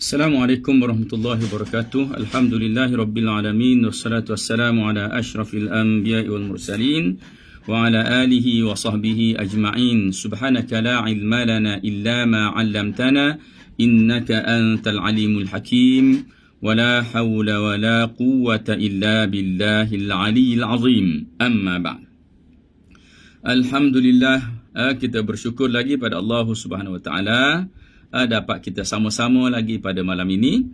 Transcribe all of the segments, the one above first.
Assalamualaikum warahmatullahi wabarakatuh. Alhamdulillahi rabbil alamin, wassalatu wassalamu ala asyrafil anbiya'i wal mursalin wa ala alihi wa sahbihi ajma'in. Subhanaka la ilma lana illa ma 'allamtana innaka antal alimul hakim. Wa la hawla wa la quwwata illa billahil aliyyil azim. Amma ba'd. Alhamdulillah, kita bersyukur lagi pada Allah Subhanahu wa taala dapat kita sama-sama lagi pada malam ini,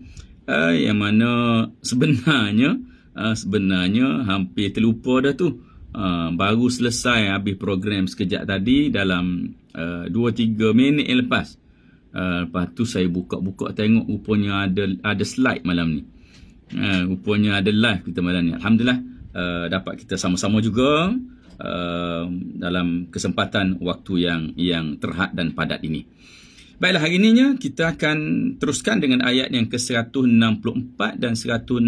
yang mana sebenarnya hampir terlupa dah tu. Baru selesai habis program sekejap tadi dalam 2-3 minit lepas. Lepas tu saya buka-buka tengok rupanya ada slide malam ni. Rupanya ada live kita malam ni. Alhamdulillah, dapat kita sama-sama juga dalam kesempatan waktu yang terhad dan padat ini. Baiklah, hari ininya kita akan teruskan dengan ayat yang ke-164 dan 165.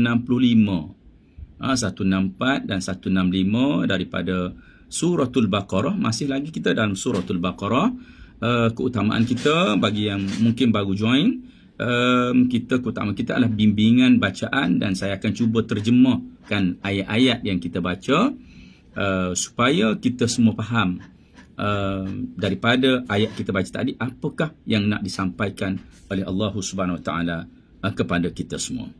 164 dan 165 daripada Suratul Baqarah. Masih lagi kita dalam Suratul Baqarah. Keutamaan kita bagi yang mungkin baru join, keutamaan kita adalah bimbingan bacaan, dan saya akan cuba terjemahkan ayat-ayat yang kita baca supaya kita semua faham daripada ayat kita baca tadi apakah yang nak disampaikan oleh Allah Subhanahu Wa Taala kepada kita semua.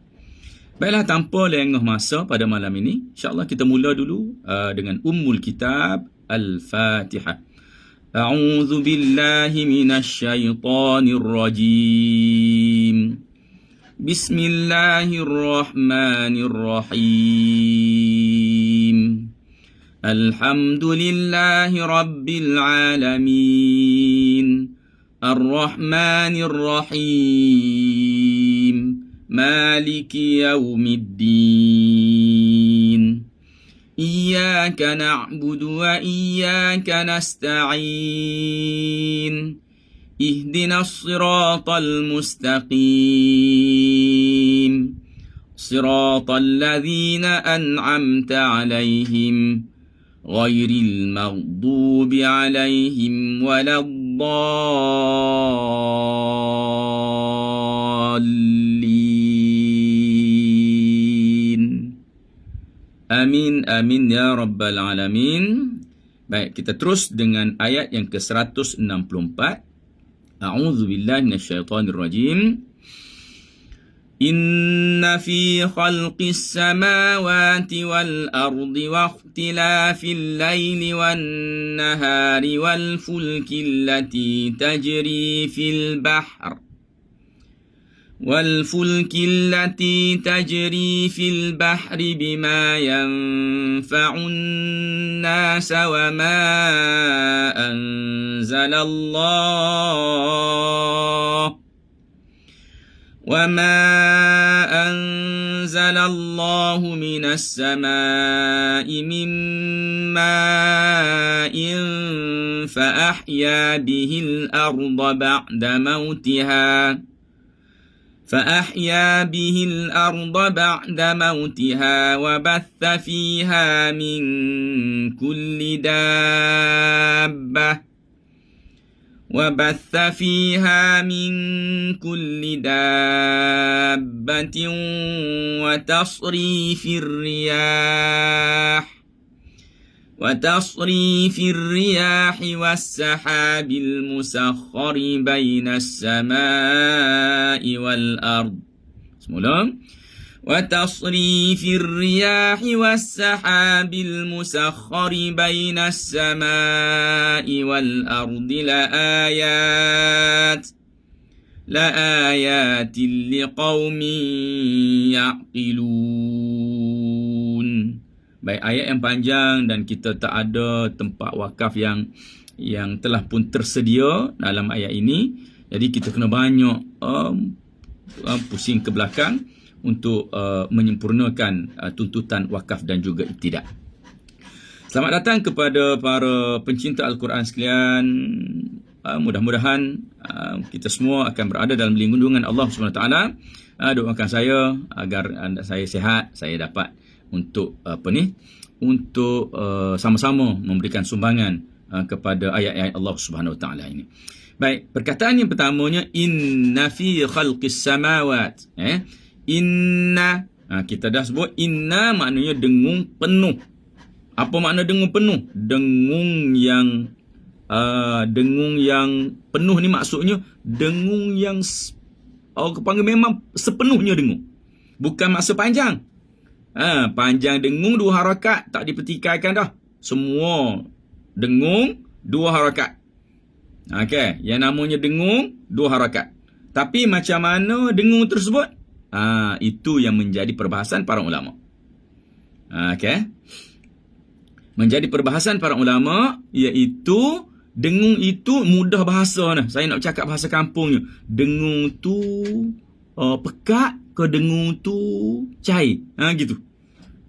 Baiklah, tanpa lengah masa pada malam ini, insya-Allah kita mula dulu dengan Ummul Kitab Al-Fatihah. A'udzu billahi minasy syaithanir rajim. Bismillahirrahmanirrahim. Alhamdulillahi rabbil alamin. Ar-Rahmanir Rahim. Maliki yaumiddin. Iyyaka na'budu wa iyyaka nasta'in. Ihdinas siratal mustaqim. Siratal ladzina an'amta 'alaihim ghairil maghdubi 'alaihim waladdallin. Amin amin ya rabbal alamin. Baik, kita terus dengan ayat yang ke-164. A'udzubillahi minasyaitonir rajim. Inna fi khalqis samawati wal ardi wa ikhtilafil laili wan nahari wal fulki allati tajri fil bahr bima yanfa'un nasa wa ma أنزل الله من السماء من ماء فأحيا به الأرض بعد موتها وبث فيها من كل دابة وتصريف الرياح والسحاب المسخر بين السماء والأرض. وتصريف الرياح والسحاب المسخر بين السماء والأرض لآيات لقوم يعقلون. Baik, ayat yang panjang dan kita tak ada tempat wakaf yang telah pun tersedia dalam ayat ini. Jadi kita kena banyak pusing ke belakang untuk menyempurnakan tuntutan wakaf dan juga ibtidak. Selamat datang kepada para pencinta Al-Quran sekalian. Mudah-mudahan kita semua akan berada dalam lindungan Allah SWT. Doakan saya agar saya sihat, saya dapat untuk sama-sama memberikan sumbangan kepada ayat-ayat Allah Subhanahu Wa Taala ini. Baik, perkataan yang pertamanya inna fi khalqis samawat. Inna, kita dah sebut inna maknanya dengung penuh. Apa makna dengung penuh? Dengung yang penuh ni maksudnya dengung yang orang panggil memang sepenuhnya dengung. Bukan masa panjang. Panjang dengung 2 harakat tak dipertikaikan dah. Semua dengung 2 harakat. Okey, yang namanya dengung 2 harakat. Tapi macam mana dengung tersebut? Itu yang menjadi perbahasan para ulama. Okey. Menjadi perbahasan para ulama iaitu dengung itu mudah bahasa nah. Saya nak cakap bahasa kampungnya. Dengung tu pekat ke dengung tu cair. Gitu.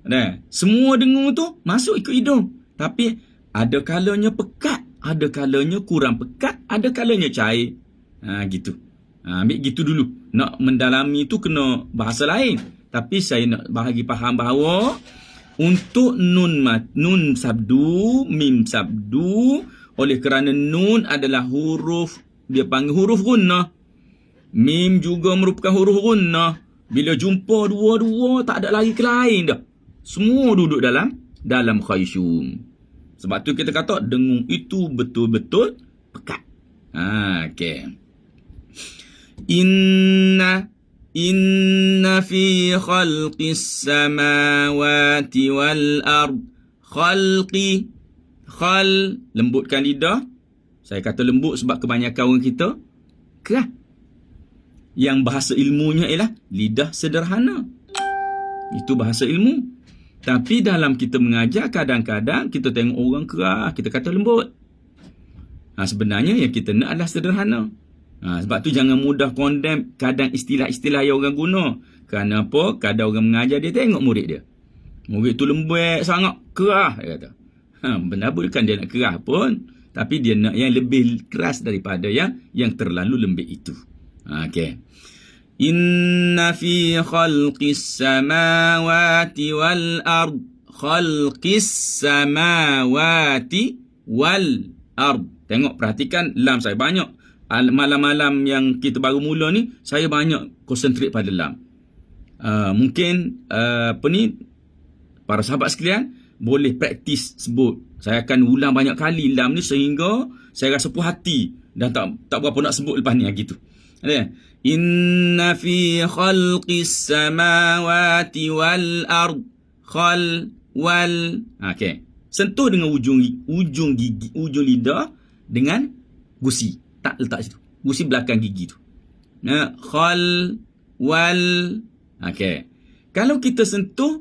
Nah, semua dengung tu masuk ikut hidung. Tapi ada kalanya pekat, ada kalanya kurang pekat, ada kalanya cair. Gitu. Ambil gitu dulu. Nak mendalami tu kena bahasa lain. Tapi saya nak bagi faham bahawa untuk nun sabdu, mim sabdu, oleh kerana nun adalah huruf, dia panggil huruf gunnah. Mim juga merupakan huruf gunnah. Bila jumpa dua-dua, tak ada lagi ke lain dah. Semua duduk dalam khayshum. Sebab tu kita kata dengung itu betul-betul pekat. Okey. Inna fi khalqis samawati wal ard. Lembutkan lidah. Saya kata lembut sebab kebanyakan orang kita keras. Yang bahasa ilmunya ialah lidah sederhana. Itu bahasa ilmu. Tapi dalam kita mengajar, kadang-kadang kita tengok orang keras, kita kata lembut. Sebenarnya yang kita nak adalah sederhana. Sebab tu jangan mudah condemn kadang istilah-istilah yang orang guna. Kerana apa? Kadang orang mengajar, dia tengok murid dia. Murid tu lembut sangat, keras, dia kata. Benar bukan dia nak keras pun. Tapi dia nak yang lebih keras daripada yang terlalu lembut itu. Okey. Inna fi khalqis samawati wal ard. Khalqis samawati wal ard. Tengok, perhatikan lam saya banyak. Malam-malam yang kita baru mula ni, saya banyak konsentrate pada lam. Mungkin para sahabat sekalian boleh praktis sebut. Saya akan ulang banyak kali lam ni sehingga saya rasa puas hati dan tak berapa nak sebut lepas ni gitu. Inna fi khalqis samawati wal ard okey. Sentuh dengan ujung gigi, ujung lidah dengan gusi. Tak letak situ. Gusi belakang gigi tu. Okey. Kalau kita sentuh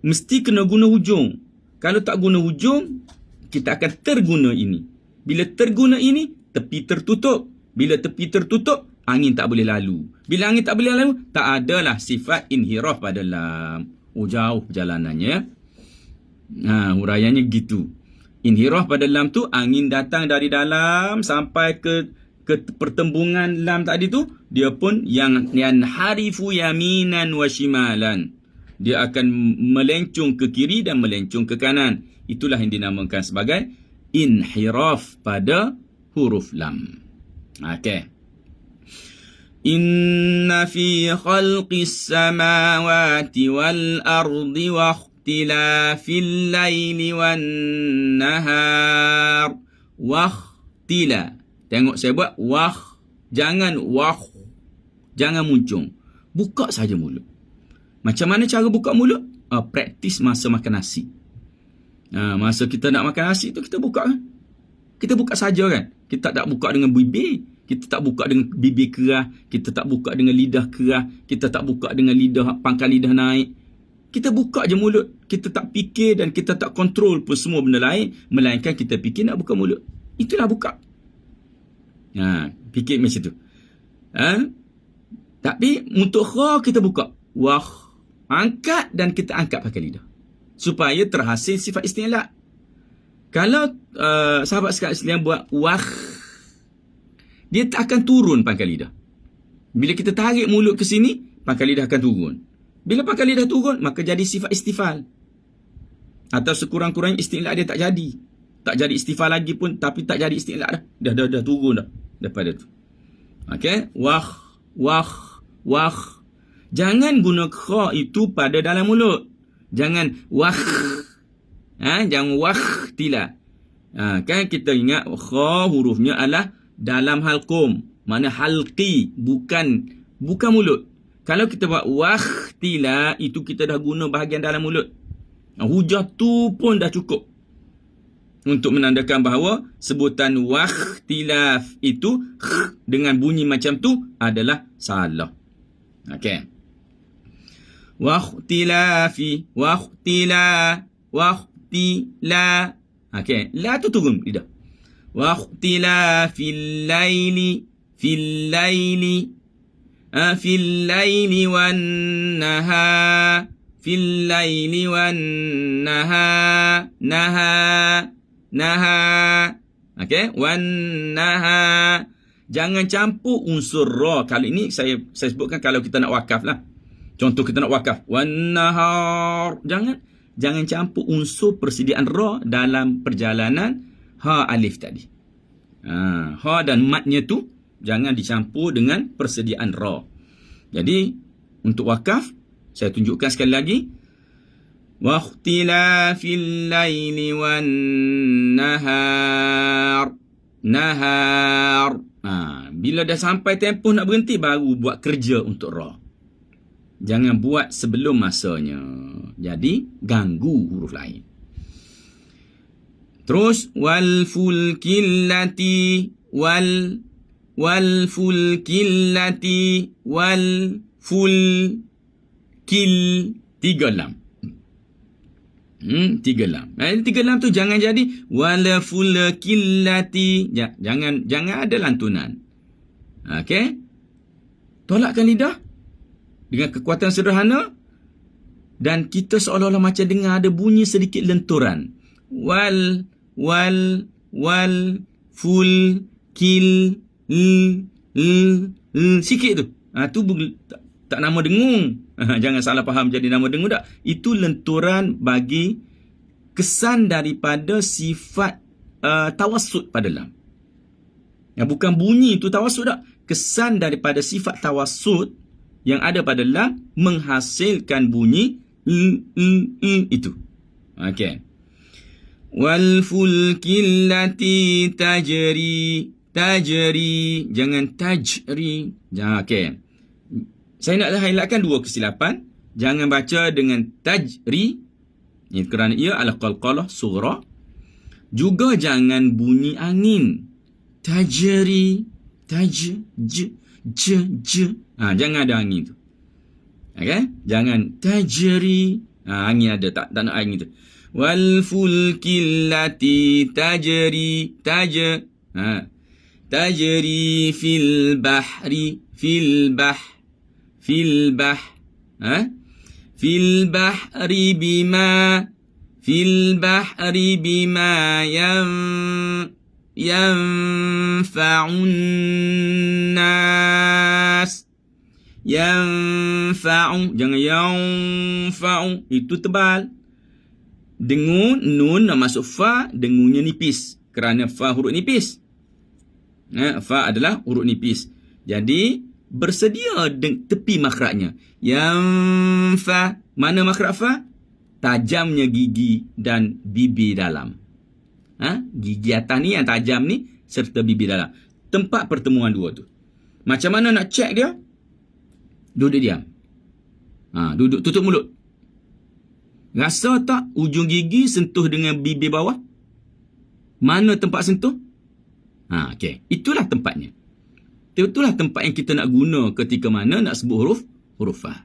mesti kena guna hujung. Kalau tak guna hujung, kita akan terguna ini. Bila terguna ini, tepi tertutup. Bila tepi tertutup, angin tak boleh lalu. Bila angin tak boleh lalu, tak adalah sifat inhiraf pada lam. Jauh perjalanannya. Huraiannya gitu. Inhiraf pada lam tu, angin datang dari dalam sampai ke pertembungan lam tadi tu, dia pun yang harifu yaminan wa shimalan. Dia akan melencung ke kiri dan melencung ke kanan. Itulah yang dinamakan sebagai inhiraf pada huruf lam. Okey. Inna fi khalqis samawati wal ardi wa ikhtilafil laili wan nahar. Tengok saya buat jangan muncung. Buka saja mulut. Macam mana cara buka mulut? Praktis masa makan nasi. Masa kita nak makan nasi tu kita buka kan? Kita buka saja kan? Kita tak buka dengan bibir. Kita tak buka dengan bibir keras. Kita tak buka dengan lidah keras. Kita tak buka dengan pangkal lidah naik. Kita buka je mulut. Kita tak fikir dan kita tak kontrol pun semua benda lain. Melainkan kita fikir nak buka mulut. Itulah buka. Fikir macam tu. Tapi untuk kha kita buka. Angkat dan kita angkat pakai lidah. Supaya terhasil sifat isti'la. Kalau sahabat sekalian buat dia tak akan turun pangkal lidah. Bila kita tarik mulut ke sini, pangkal lidah akan turun. Bila pangkal lidah turun, maka jadi sifat istifal. Atau sekurang-kurangnya isti'la dia tak jadi. Tak jadi istifal lagi pun, tapi tak jadi isti'la dah. Dah turun dah. daripada tu. Okey, wah. Jangan guna kha itu pada dalam mulut. Jangan wah. Jangan wah tila. Kan kita ingat kha hurufnya adalah dalam halqum, makna halqi, bukan mulut. Kalau kita buat wah tila, itu kita dah guna bahagian dalam mulut. Hujah tu pun dah cukup untuk menandakan bahawa sebutan wakhtilaf itu dengan bunyi macam tu adalah salah. Okey. Wakhtila. Okey, la tu turun lidah. Wakhtila fil laili fil laili wan nahar fil laili wan nahar okey, wan nahar. Jangan campur unsur ra. Kali ini saya sebutkan kalau kita nak wakaf lah. Contoh kita nak wakaf wan nahar, jangan campur unsur persediaan ra dalam perjalanan ha alif tadi. Ha dan matnya tu jangan dicampur dengan persediaan ra. Jadi untuk wakaf saya tunjukkan sekali lagi. Wakhtilafil laili wan nahar. Bila dah sampai tempoh nak berhenti baru buat kerja untuk ra. Jangan buat sebelum masanya. Jadi ganggu huruf lain. Terus wal fulkillati wal tiga lam. Tiga lam. Tiga lam tu jangan jadi wala fulkillati. Jangan ada lantunan. Okey? Tolakkan lidah dengan kekuatan sederhana dan kita seolah-olah macam dengar ada bunyi sedikit lenturan. Wal ful kil sikit tu. Tu tak nama dengung. Jangan salah faham jadi nama dengung tak. Itu lenturan bagi kesan daripada sifat tawassut pada lam. Bukan bunyi itu tawassut tak. Kesan daripada sifat tawassut yang ada pada lam menghasilkan bunyi itu. Okey. Wal fulkillati tajri. Jangan tajri. Okey. Saya nak highlightkan dua kesilapan. Jangan baca dengan tajri. Ini kerana ia adalah qalqalah sughra. Juga jangan bunyi angin. Tajri. Jangan ada angin tu. Okey? Jangan tajri. Angin ada, tak nak angin tu. Wal fulkillati tajri. Tajri fil bahri. Fil bahri bima yanfa'un nas. Jangan yanfa'u, itu tebal. Dengung nun nak masuk fa, dengungnya nipis kerana fa huruf nipis. Fa adalah huruf nipis. Jadi bersedia tepi makhrajnya. Yanfa, mana makhraj fa? Tajamnya gigi dan bibir dalam. Gigi atas ni yang tajam ni serta bibir dalam. Tempat pertemuan dua tu. Macam mana nak cek dia? Duduk diam. Duduk tutup mulut. Rasa tak ujung gigi sentuh dengan bibir bawah? Mana tempat sentuh? Okey. Itulah tempatnya. Itulah tempat yang kita nak guna ketika mana nak sebut huruf fa.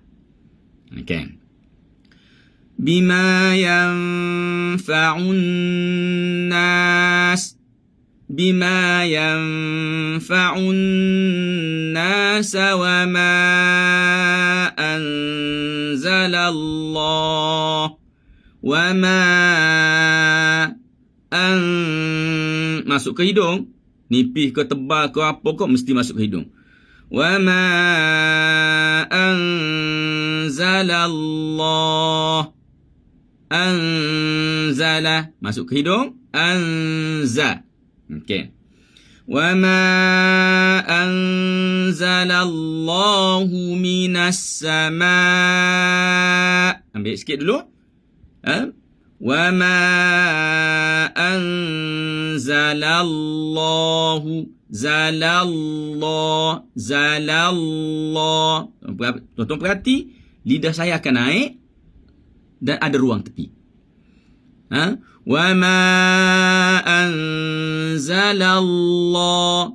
Okey. Bima yanfa'un nas. Bima yanfa'un nas wa ma anzalallah. Wa ma masuk ke hidung. Nipis ke tebal ke apa kok mesti masuk ke hidung. Wa ma anzalallah. Anzala masuk ke hidung. Anza. Okey. Wa ma anzalallahu minas sama'. Ambil sikit dulu. Wa ma anzalallahu zalallah. Tuan-tuan perhati, lidah saya akan naik dan ada ruang tepi. Wa ma zalallah.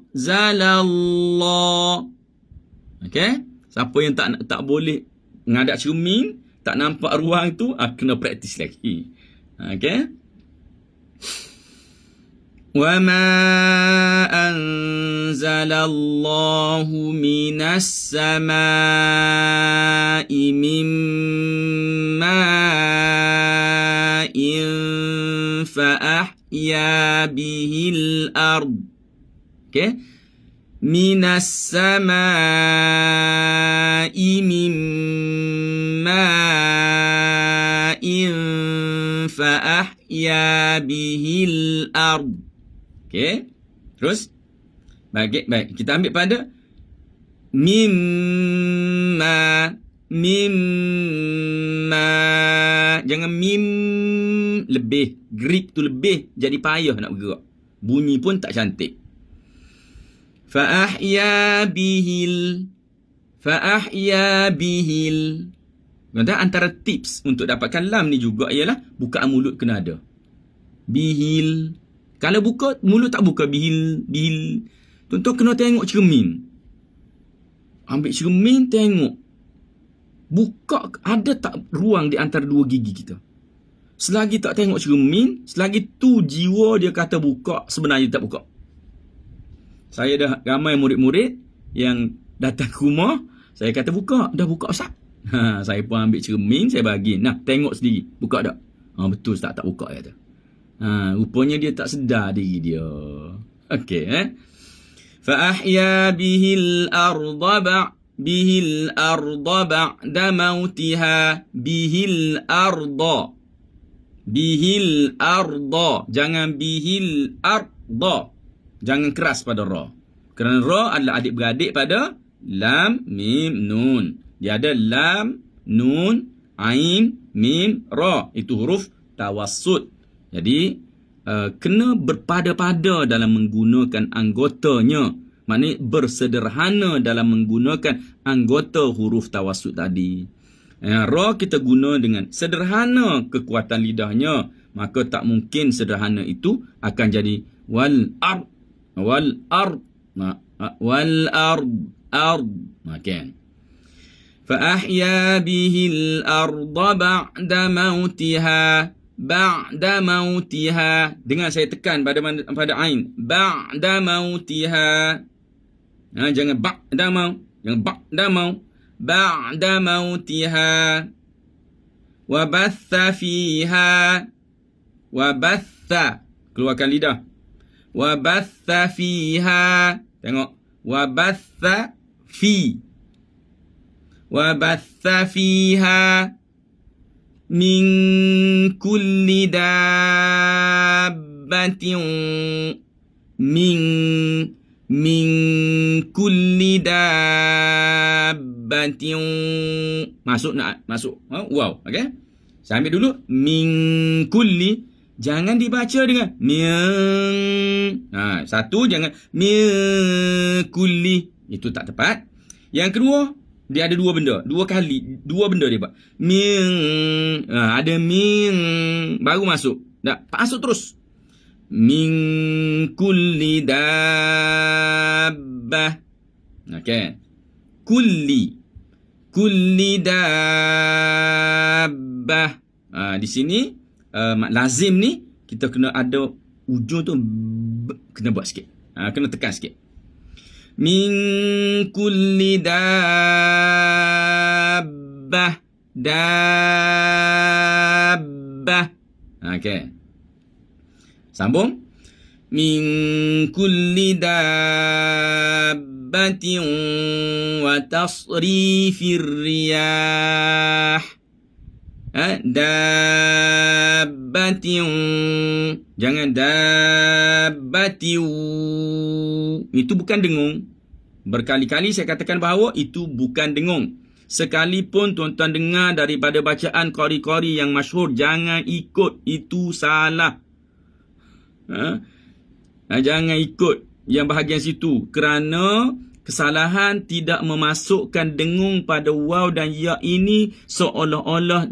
Okey? Siapa yang tak boleh menghadap cermin, tak nampak ruang tu, kena praktis lagi. Okey? Wa ma anzalallahu minas sama'i mim ma'in fa ahya bihil ard. Okey? Minas sama'i mim ma'in fa ahya bihil ard. Okey. Terus baik, kita ambil pada mimma. Jangan mim lebih, grip tu lebih, jadi payah nak bergerak. Bunyi pun tak cantik. Fa ahya bihil. Maksudnya antara tips untuk dapatkan lam ni juga ialah bukaan mulut kena ada. Bihil. Kalau buka, mulut tak buka, bihil. Tuan-tuan kena tengok cermin. Ambil cermin, tengok. Buka, ada tak ruang di antara dua gigi kita? Selagi tak tengok cermin, selagi tu jiwa dia kata buka, sebenarnya tak buka. Saya dah ramai murid-murid yang datang ke rumah, saya kata buka, dah buka Ustaz. Saya pun ambil cermin, saya bagi. Nah, tengok sendiri, buka tak? Betul Ustaz, tak buka kata. Rupanya dia tak sedar diri dia. Okey, fa ahya bihil arda ba'da mautiha. Bihil arda, jangan bihil arda, jangan keras pada ra, kerana ra adalah adik-beradik pada lam, mim, nun. Dia ada lam, nun, ain, mim, ra. Itu huruf tawassut. Jadi, kena berpada-pada dalam menggunakan anggotanya. Maknanya bersederhana dalam menggunakan anggota huruf tawassut tadi. Ra kita guna dengan sederhana kekuatan lidahnya. Maka tak mungkin sederhana itu akan jadi wal ard. Okay. Fa ahya bihil arda ba'da mautiha. Dengan saya tekan pada ain. Ba'da mautiha. Jangan ba'da mau. Ba'da mautiha. Wa batha fiha. Keluarkan lidah. Wa batha fiha. Tengok. Wa batha fiha min kulli dabbatin. Min kulli dabbatin. Masuk. Wow. Okey. Saya ambil dulu min kulli. Jangan dibaca dengan min. Satu, jangan min kulli. Itu tak tepat. Yang kedua, dia ada dua benda. Dua benda dia buat. Min. Ada min. Baru masuk. Tak, masuk terus. Min kulli dabbah. Okey. Kulli dabbah. Di sini lazim ni kita kena ada ujung tu kena buat sikit. Kena tekan sikit. Min kulli dabbah. Okey. Sambung. Min kulli dabbatin wa tasrifir riyah. Dabbatiu. Jangan dabbatiu. Itu bukan dengung. Berkali-kali saya katakan bahawa itu bukan dengung. Sekalipun tuan-tuan dengar daripada bacaan qari-qari yang masyhur, jangan ikut, itu salah. Jangan ikut yang bahagian situ, kerana kesalahan tidak memasukkan dengung pada waw dan ya ini seolah-olah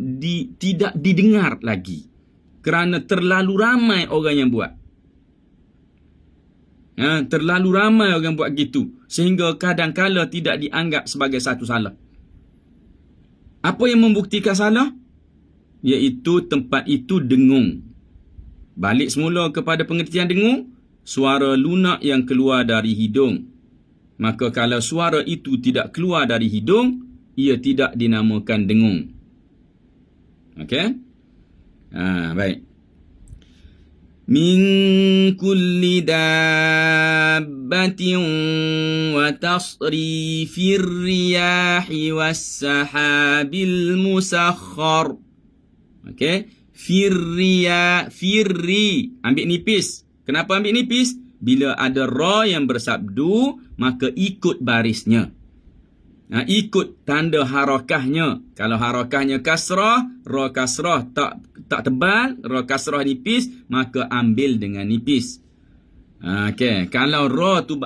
tidak didengar lagi, kerana terlalu ramai orang yang buat. Terlalu ramai orang buat gitu, sehingga kadang-kala tidak dianggap sebagai satu salah. Apa yang membuktikan salah? Iaitu tempat itu dengung. Balik semula kepada pengertian dengung, suara lunak yang keluar dari hidung. Maka kalau suara itu tidak keluar dari hidung, ia tidak dinamakan dengung. Okey? Baik. Min kulli dabbatin wa tasrifir riyahi was-sahabil musakhkhar. Okey? Firri. Ambil nipis. Kenapa ambil nipis? Bila ada ra yang bersabdu, maka ikut barisnya. Ikut tanda harakahnya. Kalau harakahnya kasrah, ra kasrah tak tebal, ra kasrah nipis, maka ambil dengan nipis. Okey, kalau ra tu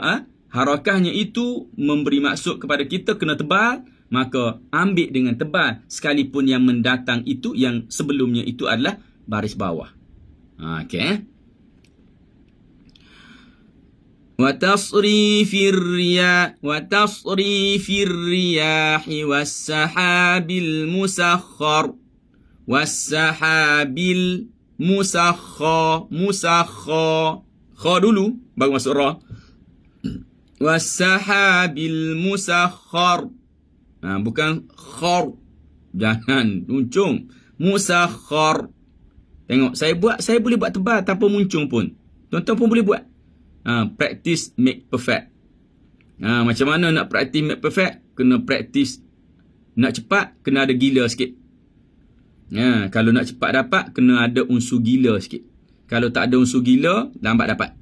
harakahnya itu memberi maksud kepada kita kena tebal, maka ambil dengan tebal, sekalipun yang mendatang itu, yang sebelumnya itu adalah baris bawah. Okey. وتصريف الرياح والسحاب المسخر kha dulu baru masuk ra. Wassahabil musakhkhar, bukan khar, jangan muncung. Musakhkhar. Tengok, saya boleh buat tebal tanpa muncung pun. Tuan-tuan pun boleh buat. Practice make perfect. Macam mana nak practice make perfect? Kena practice. Nak cepat, kena ada gila sikit. Kalau nak cepat dapat, kena ada unsur gila sikit. Kalau tak ada unsur gila, lambat dapat.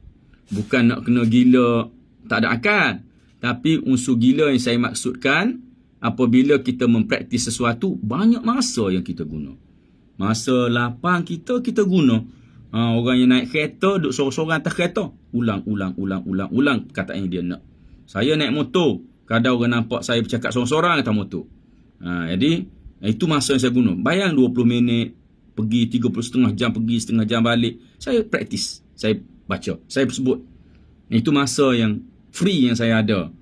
Bukan nak kena gila tak ada akal. Tapi unsur gila yang saya maksudkan, apabila kita mempraktis sesuatu, banyak masa yang kita guna. Masa lapang kita guna. Orang yang naik kereta, duduk sorang-sorang atas kereta, ulang perkataan yang dia nak. Saya naik motor, kadang orang nampak saya bercakap sorang-sorang atas motor. Jadi itu masa yang saya guna. Bayang 20 minit pergi, 30 setengah jam pergi, setengah jam balik. Saya praktis, saya baca, saya sebut. Itu masa yang free yang saya ada,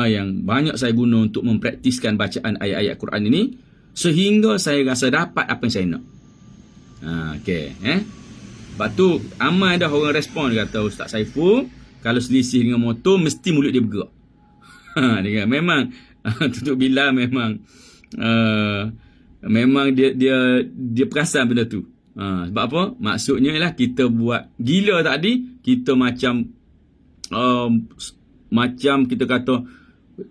yang banyak saya guna untuk mempraktiskan bacaan ayat-ayat Quran ini, sehingga saya rasa dapat apa yang saya nak. Okey, Lepas tu, ramai dah orang respon, dia kata, Ustaz Saiful, kalau selisih dengan motor, mesti mulut dia bergerak. Dia kata, memang, Tutup Bilal memang, memang dia perasan benda tu. Sebab apa? Maksudnya ialah kita buat gila tadi, kita macam kita kata,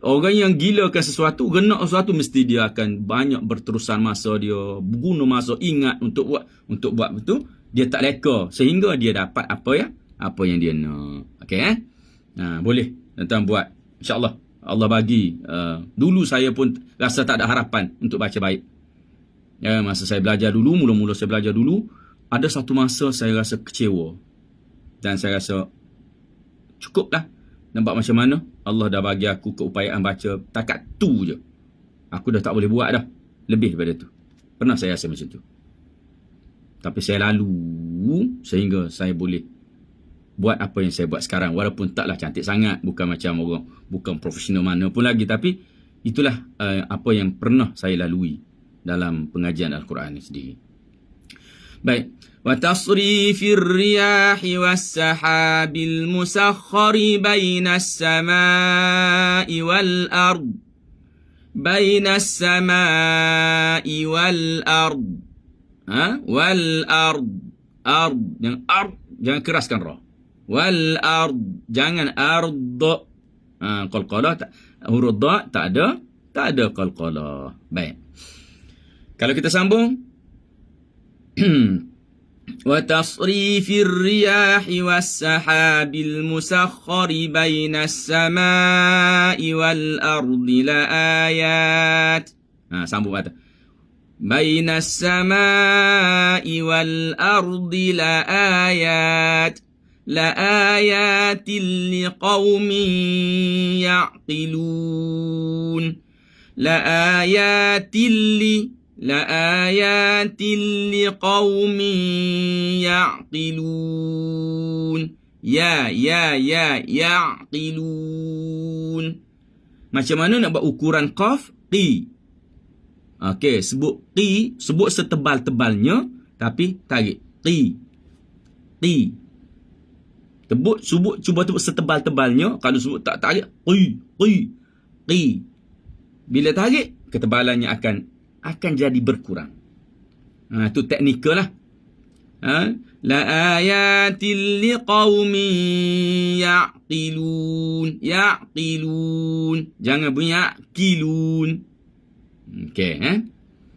orang yang gilakan sesuatu, genak sesuatu, mesti dia akan banyak berterusan masa dia, guna masa ingat untuk buat betul. Dia tak leka, sehingga dia dapat apa yang dia nak. Okey, boleh tuan-tuan buat, insya-Allah. Allah bagi. Dulu saya pun rasa tak ada harapan untuk baca baik. Masa saya belajar dulu, mula-mula saya belajar dulu, ada satu masa saya rasa kecewa. Dan saya rasa cukuplah. Nampak macam mana Allah dah bagi aku keupayaan baca takat tu je. Aku dah tak boleh buat dah lebih daripada tu. Pernah saya rasa macam tu. Tapi saya lalu sehingga saya boleh buat apa yang saya buat sekarang. Walaupun taklah cantik sangat, bukan macam orang, bukan profesional mana pun lagi, tapi itulah apa yang pernah saya lalui dalam pengajian Al-Quran ini sendiri. Baik. Wa tasrifir riyahi was-sahabil musakhkhari bainas samai wal ard. Bainas samai wal ard. Wal ard. Jangan keraskan ra. Wal ard, jangan ard. Qalqalah tak, huruf da tak ada qalqalah. Baik. Kalau kita sambung, وتصريف الرياح والسحاب المسخر بين السماء والأرض لآيات. Sambung kata. بين السماء والأرض لآيات لقوم يعقلون. لآيات لقوم يعقلون. يعقلون. Macam mana nak buat ukuran qaf? Qi. Okey, sebut setebal-tebalnya tapi tarik. Qi. Cuba sebut setebal-tebalnya. Kalau sebut tak tarik, qi. Bila tarik, ketebalannya akan jadi berkurang. Itu teknikal lah. La ayatil liqaumin ya'qilun. Jangan bunyi ya'qilun. Okey,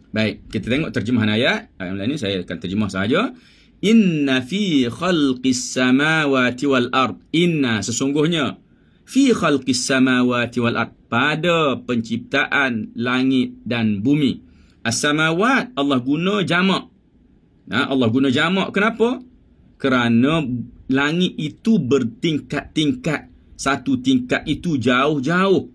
baik, kita tengok terjemahan ayat. Ayat ini saya akan terjemah saja. Inna fi khalqis samawati wal ard. Inna, sesungguhnya, fi khalqis samawati wal ard, pada penciptaan langit dan bumi. As-samawat Allah guna jamak. Allah guna jamak kenapa? Kerana langit itu bertingkat-tingkat. Satu tingkat itu jauh-jauh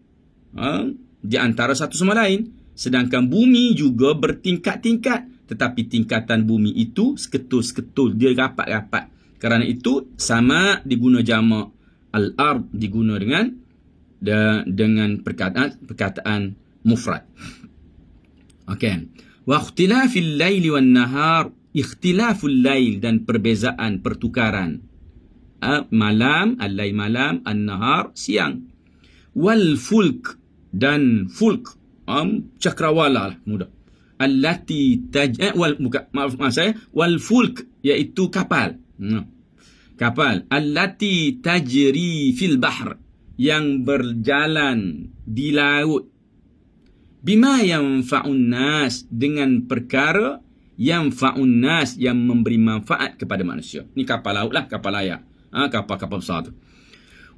di antara satu sama lain. Sedangkan bumi juga bertingkat-tingkat. Tetapi tingkatan bumi itu seketul-seketul. Dia rapat-rapat. Kerana itu sama diguna jamak. Al-ard diguna dengan perkataan mufrad. Okey. Wa ikhtilafil laili wan nahar. Ikhtilaful lail dan perbezaan pertukaran. Malam, al-lail malam, an-nahar siang. Wal fulk dan fulk. Cakrawala lah, mudah. Allati wal fulk, iaitu kapal. Kapal. Allati tajri fil bahr, yang berjalan di laut. Bima yanfa'un nas, dengan perkara yanfa'un nas, yang memberi manfaat kepada manusia. Ni kapal laut lah, kapal layar. Kapal-kapal besar tu.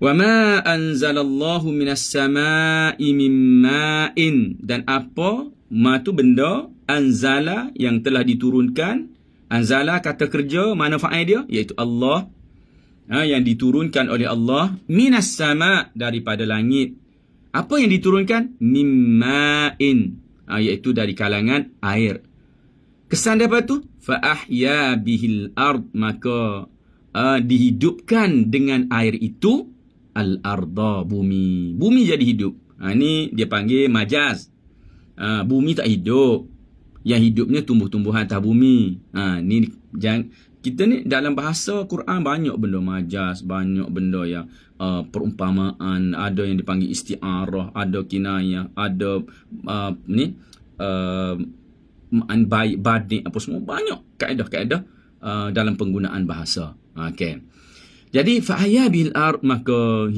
Wa ma anzalallahu minas sama'i min ma'in, dan apa ma tu benda, anzala yang telah diturunkan. Anzala kata kerja, mana fa'il dia, iaitu Allah. Yang diturunkan oleh Allah, minas sama', daripada langit. Apa yang diturunkan? Min ma'in, iaitu dari kalangan air. Kesan daripada tu, fa ahya bihil ard, maka dihidupkan dengan air itu al-arda, bumi. Bumi jadi hidup. Ini dia panggil majaz. Bumi tak hidup. Yang hidupnya tumbuh-tumbuhan atas bumi. Kita ni dalam bahasa Quran banyak benda majaz, banyak benda yang perumpamaan, ada yang dipanggil isti'arah, ada kinayah, ada badik, apa semua, banyak kaedah-kaedah dalam penggunaan bahasa. Okey. Jadi fa'aya bil ard, maka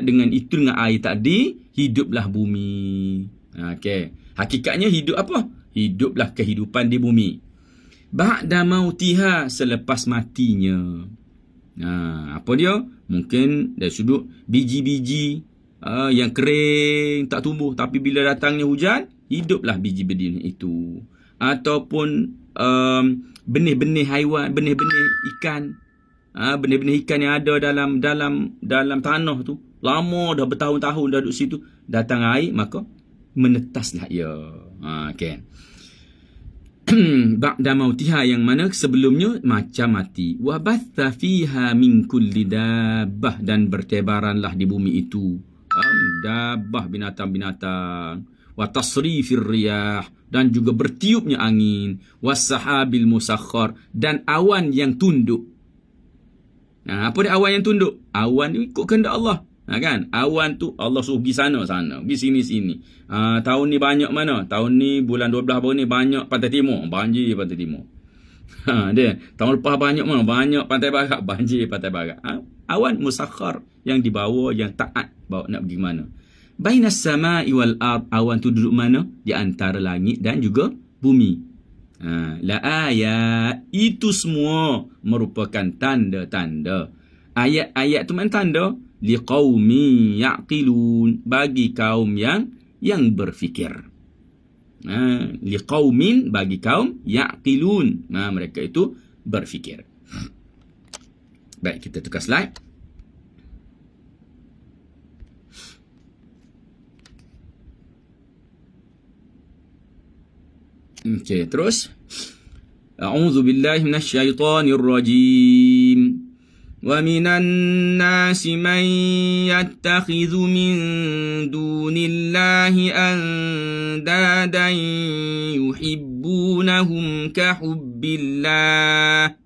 dengan itu, dengan air tadi, hiduplah bumi. Okey. Hakikatnya hidup apa? Hiduplah kehidupan di bumi. Ba'da mautiha, selepas matinya. Apa dia? Mungkin dari sudut biji-biji yang kering, tak tumbuh, tapi bila datangnya hujan, hiduplah biji-biji itu. Ataupun benih-benih haiwan, benih-benih ikan. Benih-benih ikan yang ada dalam tanah tu, lama dah, bertahun-tahun dah duduk situ, datang air, maka menetaslah ia. Okey. Ba'da mautiha, yang mana sebelumnya macam mati. Wa batha fiha min kulli dabbah, dan bertebaranlah di bumi itu dabbah, binatang-binatang. Wa tasrifir riyah, dan juga bertiupnya angin. Was-sahabil musakhkhar, dan awan yang tunduk. Apa dia awan yang tunduk? Awan ni ikut kehendak Allah. Kan? Awan tu Allah suruh pergi sana, pergi sini. Tahun ni banyak mana? Tahun ni bulan 12 baru ni banyak pantai timur, banjir pantai timur. Dia tahun lepas banyak mana? Banyak pantai barat, banjir pantai barat. Awan musakhkhar, yang dibawa, yang taat bawa nak pergi mana. Bainas sama'i wal ard, awan tu duduk mana? Di antara langit dan juga bumi. La ayat, itu semua merupakan tanda-tanda. Ayat-ayat tu mana tanda? Liqaumi ya'qilun, bagi kaum yang berfikir. Liqaumin, bagi kaum ya'qilun. Mereka itu berfikir. Baik, kita tukar slide. Okey, terus. A'udzu billahi minasyaitonir rajim. Wa minan nasi man yattakhidhu min dunillahi andadan yuhibbunahum ka hubbillah.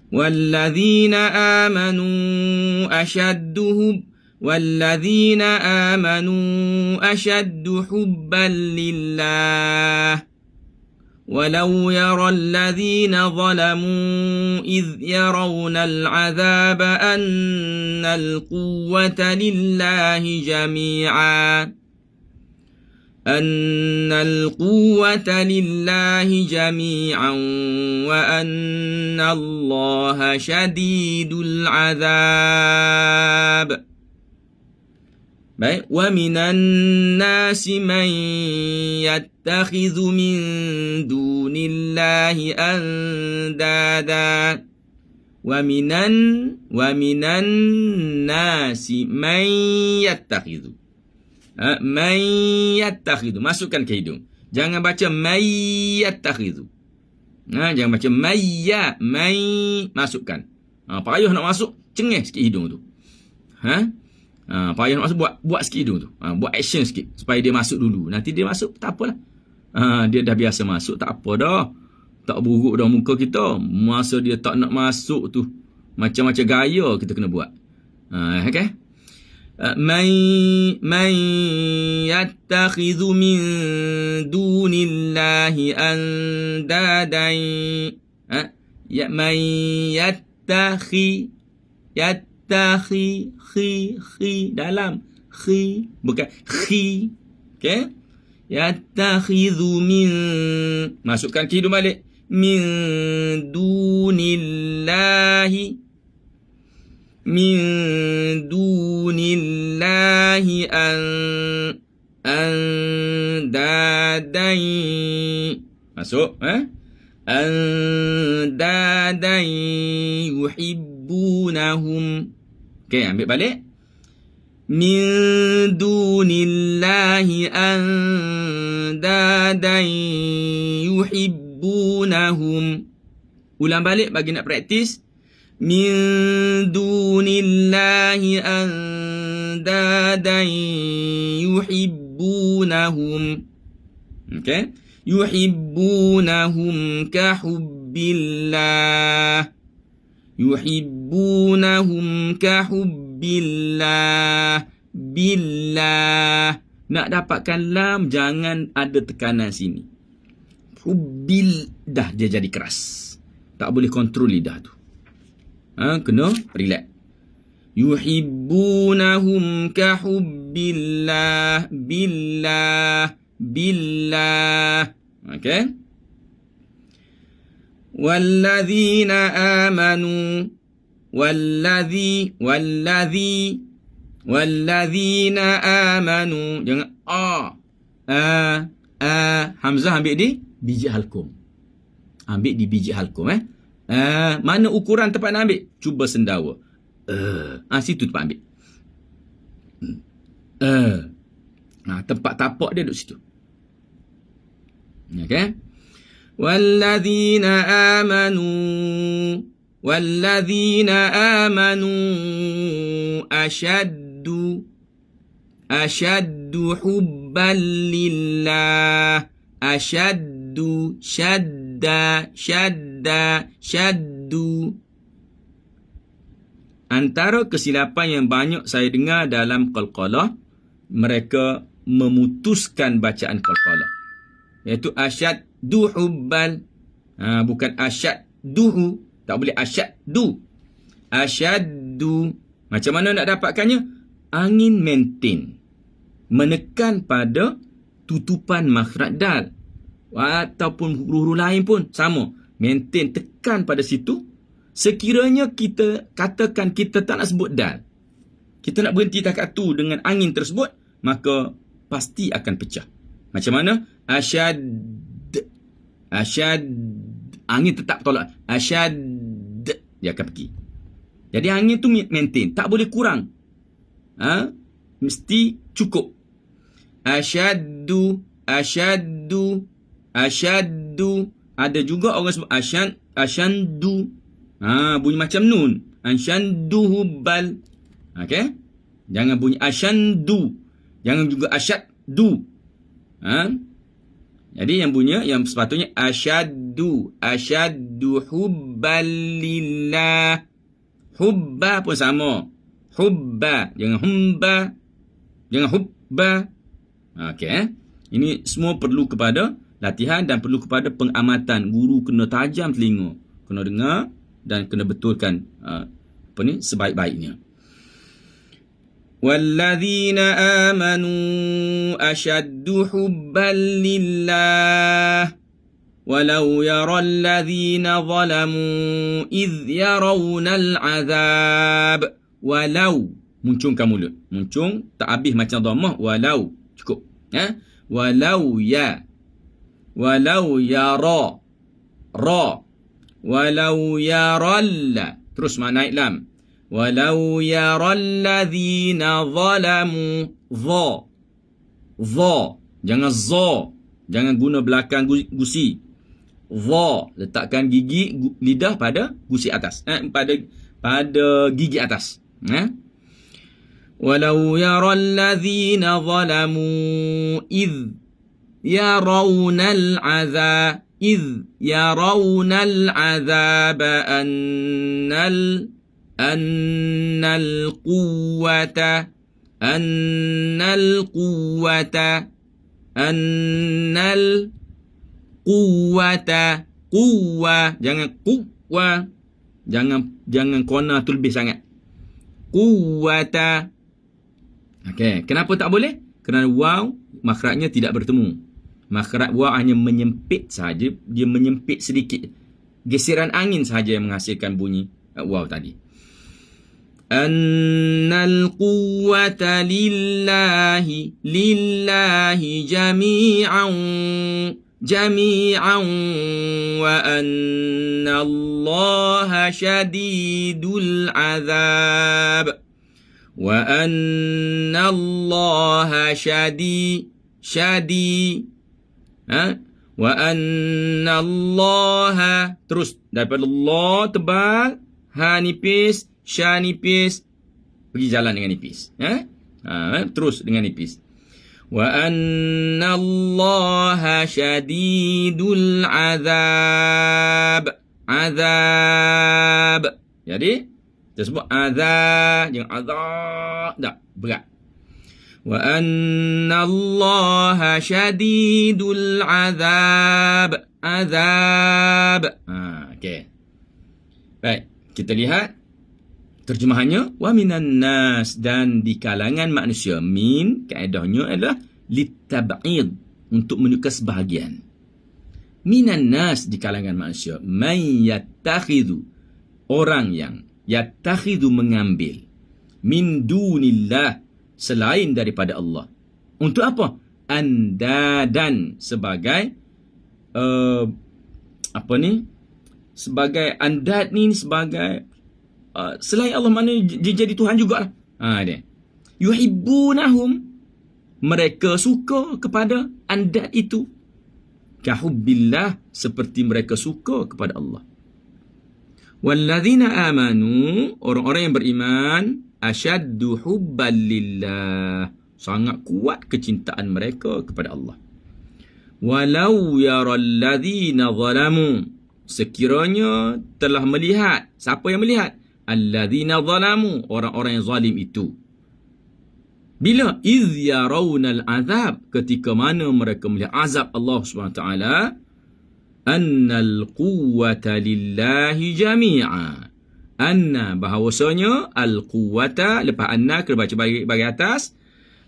والذين آمنوا أشد حبا لله ولو يرى الذين ظلموا إذ يرون العذاب أن القوة لله جميعا وأن الله شديد العذاب. Baik, wa minan nasi man yattakhidhu min dunillahi andada. Wa minan nasi man yattakhidhu. Man yattakhidhu, masukkan ke hidung. Jangan baca may yattakhidhu. Jangan baca may, masukkan. Payah nak masuk, cengih sikit hidung tu. Payah nak masuk, buat sikit hidung tu. Buat action sikit supaya dia masuk dulu. Nanti dia masuk, tak apalah. Dia dah biasa masuk, tak apa dah. Tak buruk dah muka kita. Masa dia tak nak masuk tu, macam-macam gaya kita kena buat. Okay. Man yattakhidhu min dunillahi andadan. Man khi dalam khi, bukan khi. Okay. Yattakhidhu min, masukkan ke hidung balik. Min dunillahi andadan. Masuk, andadan yuhibbunahum. Okey, ambil balik. Min dunillahi andadan yuhibbunahum. Ulang balik bagi nak praktis. Min dunillahi andadan yuhibbunahum. Okey. Yuhibbunahum ka hubbillah. Yuhibbunahum ka hubbillah. Billah. Nak dapatkan lam, jangan ada tekanan sini. Hubbil, dah dia jadi keras. Tak boleh kontrol lidah tu. Kena relax. Yuhibbunahum ka hubbillah. Billah. Okay. والذين آمنوا jangan hamzah ambil di biji halkum. Ambil di biji halkum. Mana ukuran tempat nak ambil? Cuba sendawa. Situ tempat ambil. Tempat tapak dia duduk situ. Okay. والذين آمنوا أشد حبا لله. أشد شد Antara kesilapan yang banyak saya dengar dalam qalqalah, mereka memutuskan bacaan qalqalah, iaitu asyaddu hubban. Bukan asyadduhu. Tak boleh asyaddu. Asyaddu. Macam mana nak dapatkannya? Angin maintain. Menekan pada tutupan makhraj dal ataupun huruf-huruf lain pun sama, maintain, tekan pada situ. Sekiranya kita katakan kita tak nak sebut dal, kita nak berhenti takat tu dengan angin tersebut, maka pasti akan pecah. Macam mana? Asyad, angin tetap tolak. Asyad, dia akan pergi. Jadi angin tu maintain, tak boleh kurang. Mesti cukup. Asyaddu. Ada juga orang sebut asyandu. Bunyi macam nun. Asyandu hubbal. Okey? Jangan bunyi asyandu. Jangan juga asyaddu. Jadi yang bunyi yang sepatutnya asyaddu hubbal lillah. Hubba pun sama. Hubba, jangan humba. Jangan hubba. Okey. Ini semua perlu kepada latihan dan perlu kepada pengamatan. Guru kena tajam telinga, kena dengar dan kena betulkan sebaik-baiknya. Walladzina amanu ashaddu hubban lillah walau yaral ladzina zalamu idh yarawnal azab. Walau, muncungkan mulut. Muncung tak habis macam dhammah. Walau, cukup. Walau ya. Walau yara. Ra. Walau yaralla. Terus naik lam. Walau yaral ladzina zalamu. Za. Jangan za. Jangan guna belakang gusi. Za. Letakkan gigi lidah pada gusi atas. Pada gigi atas. Walau yaral ladzina zalamu idh yarawnal azab. إذ يرون العذاب أن القوة قوة. Jangan quwwa. Jangan kona tu lebih sangat. Quwwata. Okey, kenapa tak boleh? Kerana waw makhrajnya tidak bertemu. Makhraj waw hanya menyempit sahaja, dia menyempit sedikit. Geseran angin sahaja yang menghasilkan bunyi waw tadi. Annal quwwata lillahi jami'an wa anna Allaha syadidul azab. Wa anna Allaha wa anna Allaha, terus daripada Allah tebal, ha nipis, sya nipis, pergi jalan dengan nipis. Terus dengan nipis. Wa anna Allaha syadidul azab. Jadi tersebut azab, jangan azab, tak berat. Wa anna Allaha syadidul azab. Okey. Baik, kita lihat terjemahannya. Wa minan nas, dan di kalangan manusia. Min kaedahnya adalah litab'id, untuk menunjukkan sebahagian. Minan nas, di kalangan manusia. Man yattakhidhu, orang yang yattakhidhu, mengambil, min dunillah, selain daripada Allah. Untuk apa? Andadan, sebagai sebagai andad ni, sebagai selain Allah, mana dia jadi Tuhan jugalah. Dia yuhibbunahum, mereka suka kepada andad itu. Kahubbillah, seperti mereka suka kepada Allah. Walladzina amanu, orang-orang yang beriman, asyaddu hubban lillah, sangat kuat kecintaan mereka kepada Allah. Walau yaral ladzina zalamu, sekiranya telah melihat. Siapa yang melihat? Alladzina zalamu, orang-orang yang zalim itu. Bila? Iz yarawnal azab, ketika mana mereka melihat azab Allah SWT. Annal quwwata lillahi jami'a. Anna, bahawasanya al-quwwata, lepas anna kena baca bagi atas.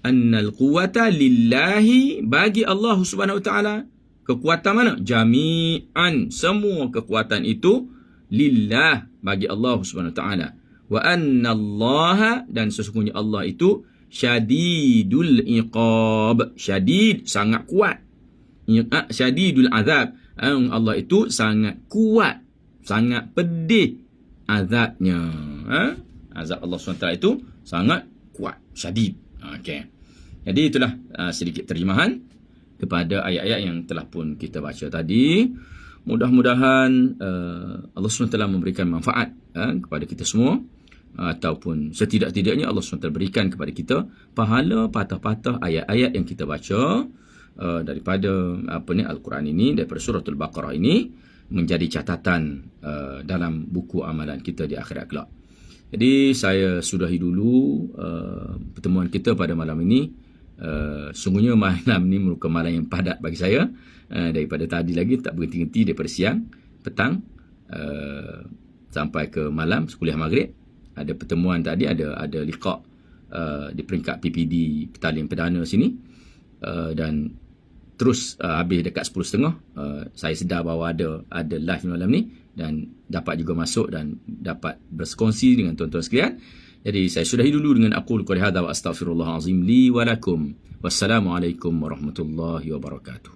annal quwwata lillahi, bagi Allah Subhanahu wa taala. Kekuatan mana? Jami'an, semua kekuatan itu lillah, bagi Allah Subhanahu wa taala. Wa annallaha, dan sesungguhnya Allah itu syadidul iqab, syadid sangat kuat, syadidul azab, Allah itu sangat kuat, sangat pedih azabnya. Azab Allah SWT itu sangat kuat, syadid. Okey. Jadi itulah sedikit terjemahan kepada ayat-ayat yang telah pun kita baca tadi. Mudah-mudahan Allah SWT memberikan manfaat kepada kita semua, ataupun setidak-tidaknya Allah SWT berikan kepada kita pahala patah-patah ayat-ayat yang kita baca daripada Al-Quran ini, daripada suratul Baqarah ini, menjadi catatan dalam buku amalan kita di akhirat kelak. Jadi saya sudahi dulu pertemuan kita pada malam ini. Sungguhnya malam ni merupakan malam yang padat bagi saya. Daripada tadi lagi tak berhenti-henti, daripada siang, petang, sampai ke malam kuliah maghrib. Ada pertemuan tadi, ada liqa di peringkat PPD Petaling Perdana sini, dan terus habis dekat 10.30. Saya sedar bahawa ada live malam ni, dan dapat juga masuk dan dapat berkongsi dengan tuan-tuan sekalian. Jadi saya sudahi dulu dengan aqul qouli hadza wa astaghfirullahal azim li wa lakum. Wassalamualaikum warahmatullahi wabarakatuh.